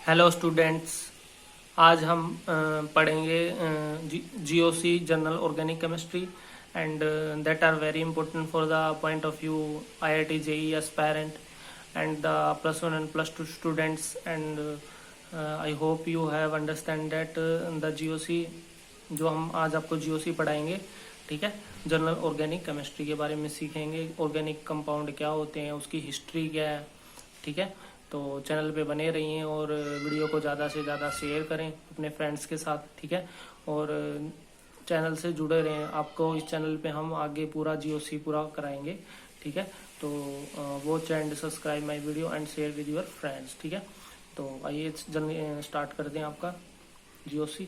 Hello students. आज हम पढ़ेंगे GOC general organic chemistry and that are very important for the point of view IIT JEE aspirant and the +1 and +2 students and I hope you have understand that the GOC जो हम आज आपको GOC पढ़ाएंगे, ठीक है। General organic chemistry के बारे में सीखेंगे, ऑर्गेनिक कंपाउंड क्या होते हैं, उसकी हिस्ट्री क्या है, ठीक है। तो चैनल पे बने रहिए और वीडियो को ज़्यादा से ज़्यादा शेयर करें अपने फ्रेंड्स के साथ, ठीक है। और चैनल से जुड़े रहें, आपको इस चैनल पे हम आगे पूरा GOC पूरा कराएंगे, ठीक है। तो watch and subscribe my video and share with your friends, ठीक है। तो आइए स्टार्ट कर दें आपका GOC,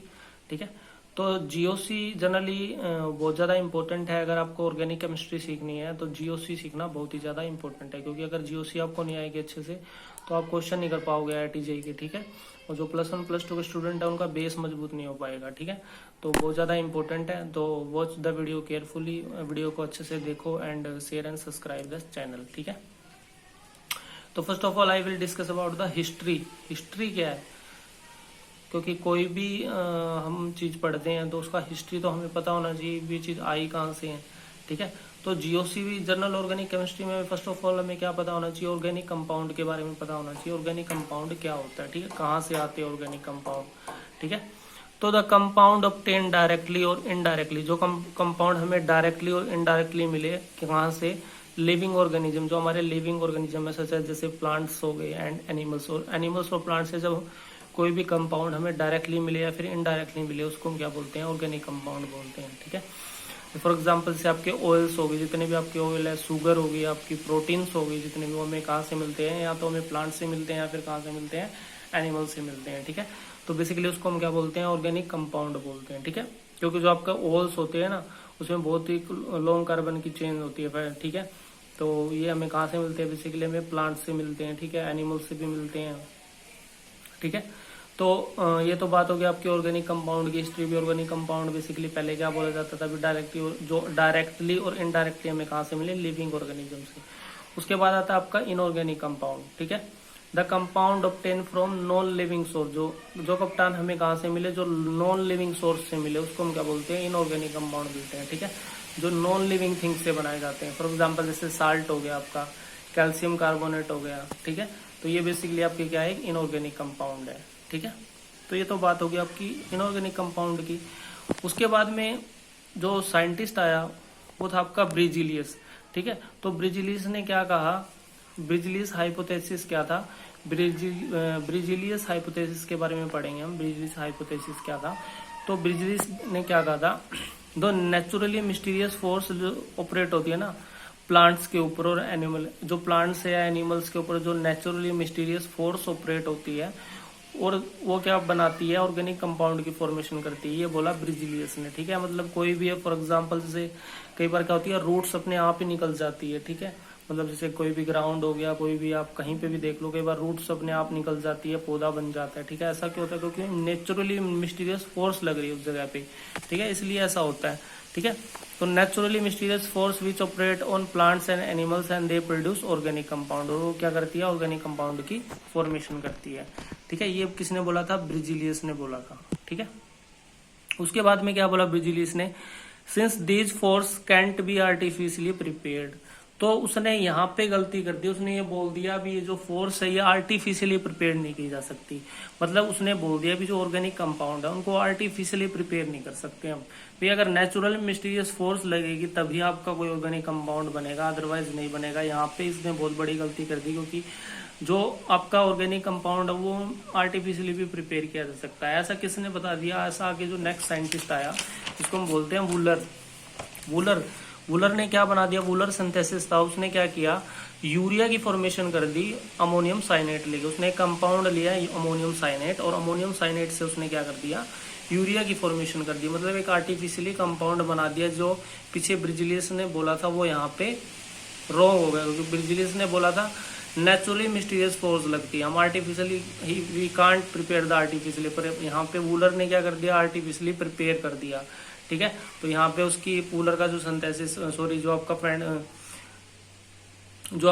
ठीक है। तो GOC जनरली बहुत ज़्यादा इंपॉर्टेंट है। अगर आपको ऑर्गेनिक केमिस्ट्री सीखनी है तो GOC सीखना बहुत ही ज़्यादा इंपॉर्टेंट है, क्योंकि अगर GOC आपको नहीं आएगी अच्छे से तो आप क्वेश्चन नहीं कर पाओगे IIT JEE के, ठीक है। और जो +1 +2 के स्टूडेंट है उनका बेस मजबूत नहीं हो पाएगा, ठीक है। तो बहुत ज़्यादा इंपॉर्टेंट है। तो watch the video carefully, video को अच्छे से देखो and share and subscribe the channel, ठीक है। तो first of all I will discuss about the history. History क्या है, क्योंकि कोई भी हम चीज़ पढ़ते हैं तो उसका हिस्ट्री तो हमें पता होना चाहिए, ये चीज़ आई कहाँ से है, ठीक है। तो GOC भी जनरल ऑर्गेनिक केमिस्ट्री में फर्स्ट ऑफ ऑल हमें क्या पता होना चाहिए, ऑर्गेनिक कंपाउंड के बारे में पता होना चाहिए। ऑर्गेनिक कंपाउंड क्या होता है, ठीक है, कहाँ से आते हैं ऑर्गेनिक कंपाउंड, ठीक है। तो द कंपाउंड ऑब्टेन डायरेक्टली और इनडायरेक्टली, जो कंपाउंड हमें डायरेक्टली और इनडायरेक्टली मिले कहाँ से, लिविंग ऑर्गेनिज्म, जो हमारे लिविंग ऑर्गेनिज्म है, सच जैसे प्लांट्स हो गए एंड एनिमल्स। और एनिमल्स और प्लांट्स से जब कोई भी कंपाउंड हमें डायरेक्टली मिले या फिर इनडायरेक्टली मिले, उसको हम क्या बोलते हैं, ऑर्गेनिक कंपाउंड बोलते हैं, ठीक है। फॉर एग्जांपल से आपके ऑयल्स हो गए, जितने भी आपके ऑयल है, शुगर हो गई, आपकी प्रोटीन्स हो गई, जितने भी, वो हमें कहाँ से मिलते हैं, या तो हमें प्लांट से मिलते हैं या फिर कहाँ से मिलते हैं, एनिमल से मिलते हैं, ठीक है। तो बेसिकली उसको हम क्या बोलते हैं, ऑर्गेनिक कंपाउंड बोलते हैं, ठीक है। क्योंकि जो आपका ऑयल्स होते हैं ना, उसमें बहुत ही लॉन्ग कार्बन की चेन होती है, ठीक है। तो ये हमें कहाँ से मिलते हैं, बेसिकली हमें प्लांट से मिलते हैं, ठीक है, एनिमल से भी मिलते हैं, ठीक है। तो ये तो बात हो गई आपकी ऑर्गेनिक कंपाउंड की हिस्ट्री भी। ऑर्गेनिक कंपाउंड बेसिकली पहले क्या बोला जाता था, डायरेक्टली और इनडायरेक्टली हमें कहाँ से मिले, लिविंग ऑर्गेनिज्म से। उसके बाद आता है आपका इनऑर्गेनिक कंपाउंड, ठीक है। The compound obtain from non living source, जो कंपाउंड हमें कहाँ से मिले, जो नॉन लिविंग सोर्स से मिले, उसको हम क्या बोलते हैं, इनऑर्गेनिक कंपाउंड बोलते हैं, ठीक है। जो नॉन लिविंग थिंग से बनाए जाते हैं, फॉर एग्जाम्पल जैसे साल्ट हो गया आपका, कैल्शियम कार्बोनेट हो गया, ठीक है। तो ये बेसिकली आपके क्या है, इनऑर्गेनिक कंपाउंड है, ठीक है। तो ये तो बात होगी आपकी इनऑर्गेनिक कंपाउंड की। उसके बाद में जो साइंटिस्ट आया वो था आपका ब्रिजिलियस, ठीक है। तो ब्रिजिलियस ने क्या कहा, ब्रिजिलियस हाइपोथेसिस क्या था, ब्रिजिलियस हाइपोथेसिस के बारे में पढ़ेंगे हम। ब्रिजिलियस हाइपोथेसिस क्या था, तो ब्रिजिलियस ने क्या कहा था, दो नेचुरली मिस्टीरियस फोर्स जो ऑपरेट होती है ना प्लांट्स के ऊपर और एनिमल, जो प्लांट्स या एनिमल्स के ऊपर जो नेचुरली मिस्टीरियस फोर्स ऑपरेट होती है और वो क्या बनाती है, ऑर्गेनिक कंपाउंड की फॉर्मेशन करती है, ये बोला ब्रिजिलियस ने, ठीक है। मतलब कोई भी है, फॉर एग्जांपल जैसे कई बार क्या होती है, रूट्स अपने आप ही निकल जाती है, ठीक है। मतलब जैसे कोई भी ग्राउंड हो गया, कोई भी आप कहीं पे भी देख लो, कई बार रूट्स अपने आप निकल जाती है, पौधा बन जाता है, ठीक है। ऐसा क्यों होता है, क्योंकि नेचुरली मिस्टीरियस फोर्स लग रही है उस जगह पे, ठीक है, इसलिए ऐसा होता है, ठीक है। तो naturally mysterious force which operate on plants and animals and they produce organic compound, और वो क्या करती है, ऑर्गेनिक कंपाउंड की फॉर्मेशन करती है, ठीक है। ये किसने बोला था, ब्रिजिलियस ने बोला था, ठीक है। उसके बाद में क्या बोला ब्रिजिलियस ने, since these force cantt B artificially prepared, तो उसने यहाँ पे गलती कर दी, उसने ये बोल दिया भी ये जो फोर्स है ये आर्टिफिशियली प्रिपेयर नहीं की जा सकती। मतलब उसने बोल दिया भी जो ऑर्गेनिक कंपाउंड है उनको आर्टिफिशियली प्रिपेयर नहीं कर सकते हम भी, अगर नेचुरल मिस्टीरियस फोर्स लगेगी तभी आपका कोई ऑर्गेनिक कंपाउंड बनेगा, अदरवाइज नहीं बनेगा। यहाँ पे इसने बहुत बड़ी गलती कर दी, क्योंकि जो आपका ऑर्गेनिक कंपाउंड है वो आर्टिफिशियली भी प्रिपेयर किया जा सकता है। ऐसा किसने बता दिया, ऐसा आगे जो नेक्स्ट साइंटिस्ट आया जिसको हम बोलते हैं वूलर। वूलर ने क्या बना दिया, वूलर सिंथेसिस था, उसने क्या किया, यूरिया की फॉर्मेशन कर दी अमोनियम साइनेट लेके। उसने एक कंपाउंड लिया अमोनियम साइनेट, और अमोनियम साइनेट से उसने क्या कर दिया, यूरिया की फॉर्मेशन कर दी। मतलब एक आर्टिफिशियली कंपाउंड बना दिया। जो पीछे ब्रिजिलियस ने बोला था वो यहाँ पे रॉन्ग हो गया, क्योंकि ब्रिजिलियस ने बोला था नेचुरली मिस्टीरियस फोर्स लगती है, हम artificially we can't prepare the artificially, पर यहाँ पे वूलर ने क्या कर दिया, आर्टिफिशियली प्रिपेयर कर दिया, ठीक है। तो यहाँ पे उसकी वूलर का जो सिंथेसिस, सॉरी जो आपका फ्रेंड जो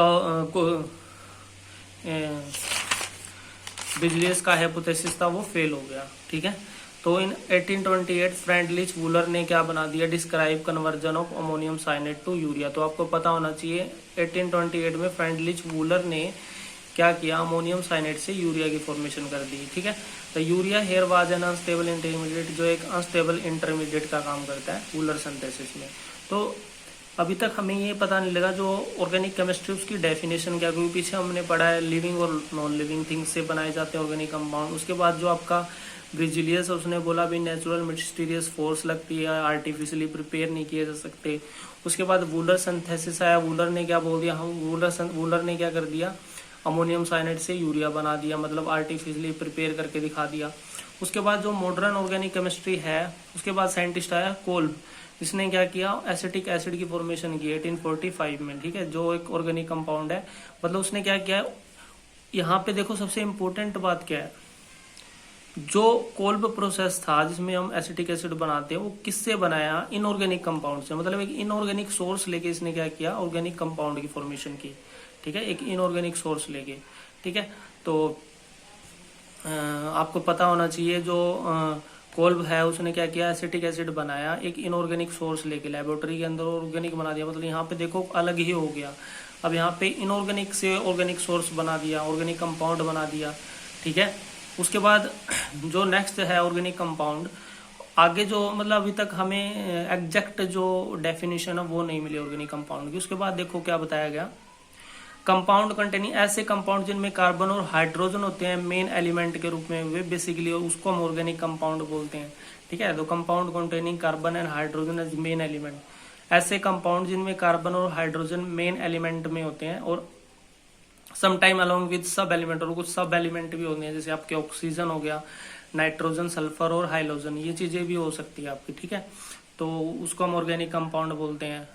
बिजलियस का हाइपोथेसिस था वो फेल हो गया। ठीक है, तो इन 1828 फ्रेंडलिच वूलर ने क्या बना दिया, describe conversion of ammonium cyanate to urea. तो आपको पता होना चाहिए 1828 में फ्रेंडलिच वूलर ने क्या किया, अमोनियम साइनेट से यूरिया की फॉर्मेशन कर दी। ठीक है, तो urea here was an unstable intermediate, जो एक अनस्टेबल इंटरमीडिएट का काम करता है वूलर सिंथेसिस में। तो अभी तक हमें ये पता नहीं लगा जो ऑर्गेनिक केमिस्ट्री उसकी डेफिनेशन क्या, क्योंकि पीछे हमने पढ़ा है लिविंग और नॉन लिविंग थिंग्स से बनाए जाते हैं ऑर्गेनिक कंपाउंड। उसके बाद जो आपका ब्रिजिलियस, उसने बोला भी नेचुरल मिस्टीरियस फोर्स लगती है, आर्टिफिशियली प्रिपेयर नहीं किए जा सकते। उसके बाद वूलर सिंथेसिस आया, वूलर ने क्या बोल दिया, हम वूलर ने क्या कर दिया, अमोनियम साइनेट से यूरिया बना दिया, मतलब आर्टिफिशियली प्रिपेयर करके दिखा दिया। उसके बाद जो मॉडर्न ऑर्गेनिक केमिस्ट्री है, उसके बाद साइंटिस्ट आया कोल्ब, इसने क्या किया, एसिटिक एसिड की फॉर्मेशन की 1845 में। ठीक है, जो एक ऑर्गेनिक कंपाउंड है, मतलब उसने क्या किया, यहाँ पे देखो सबसे इंपॉर्टेंट बात क्या है, जो कोल्ब प्रोसेस था जिसमें हम एसिटिक एसिड बनाते हैं वो किससे बनाया, इनऑर्गेनिक कंपाउंड से, मतलब एक इनऑर्गेनिक सोर्स लेके इसने क्या किया, ऑर्गेनिक कंपाउंड की फॉर्मेशन की। ठीक है, एक इनऑर्गेनिक सोर्स लेके। ठीक है, तो आपको पता होना चाहिए जो कोल्ब है उसने क्या किया, एसिटिक एसिड बनाया एक इनऑर्गेनिक सोर्स लेके, लेबोरेटरी के अंदर ऑर्गेनिक बना दिया, मतलब यहाँ पे देखो अलग ही हो गया। अब यहाँ पे इनऑर्गेनिक से ऑर्गेनिक सोर्स बना दिया, ऑर्गेनिक कंपाउंड बना दिया। ठीक है, उसके बाद जो नेक्स्ट है ऑर्गेनिक कंपाउंड, आगे जो मतलब अभी तक हमें एग्जैक्ट जो डेफिनेशन है वो नहीं मिली ऑर्गेनिक कंपाउंड की। उसके बाद देखो क्या बताया गया, कंपाउंड कंटेनिंग ऐसे कंपाउंड जिनमें कार्बन और हाइड्रोजन होते हैं मेन एलिमेंट के रूप में, वे बेसिकली उसको हम ऑर्गेनिक कंपाउंड बोलते हैं। ठीक है, तो compound containing carbon and hydrogen as main element, ऐसे कंपाउंड जिनमें कार्बन और हाइड्रोजन मेन एलिमेंट में होते हैं और sometime along with sub element, और कुछ सब एलिमेंट भी होते हैं, जैसे आपके ऑक्सीजन हो गया, नाइट्रोजन, सल्फर और हाइड्रोजन, ये चीजें भी हो सकती है आपकी। ठीक है, तो उसको हम ऑर्गेनिक कंपाउंड बोलते हैं।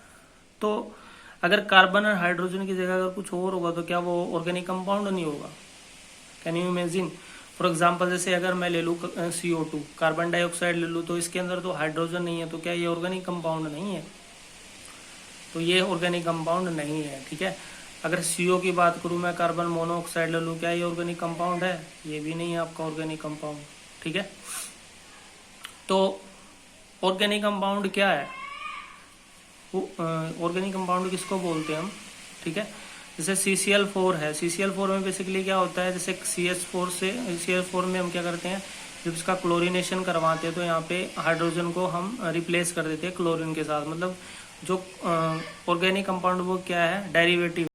तो अगर कार्बन और हाइड्रोजन की जगह अगर कुछ और होगा तो क्या वो ऑर्गेनिक कंपाउंड नहीं होगा? Can you imagine? For example जैसे अगर मैं ले लूँ CO2, कार्बन डाइऑक्साइड ले लूँ, तो इसके अंदर तो हाइड्रोजन नहीं है, तो क्या ये ऑर्गेनिक कंपाउंड नहीं है? तो ये ऑर्गेनिक कंपाउंड नहीं है। ठीक है, अगर CO की बात करूँ मैं, कार्बन मोनोऑक्साइड ले लूँ, क्या ये ऑर्गेनिक कंपाउंड है? ये भी नहीं है आपका ऑर्गेनिक कंपाउंड। ठीक है, तो ऑर्गेनिक कंपाउंड क्या है, ऑर्गेनिक कंपाउंड किसको बोलते हैं हम? ठीक है, जैसे CCl4 है, CCl4 में बेसिकली क्या होता है, जैसे CH4 में हम क्या करते हैं, जब इसका क्लोरीनेशन करवाते हैं तो यहाँ पे हाइड्रोजन को हम रिप्लेस कर देते हैं क्लोरीन के साथ, मतलब जो ऑर्गेनिक कंपाउंड वो क्या है, डेरिवेटिव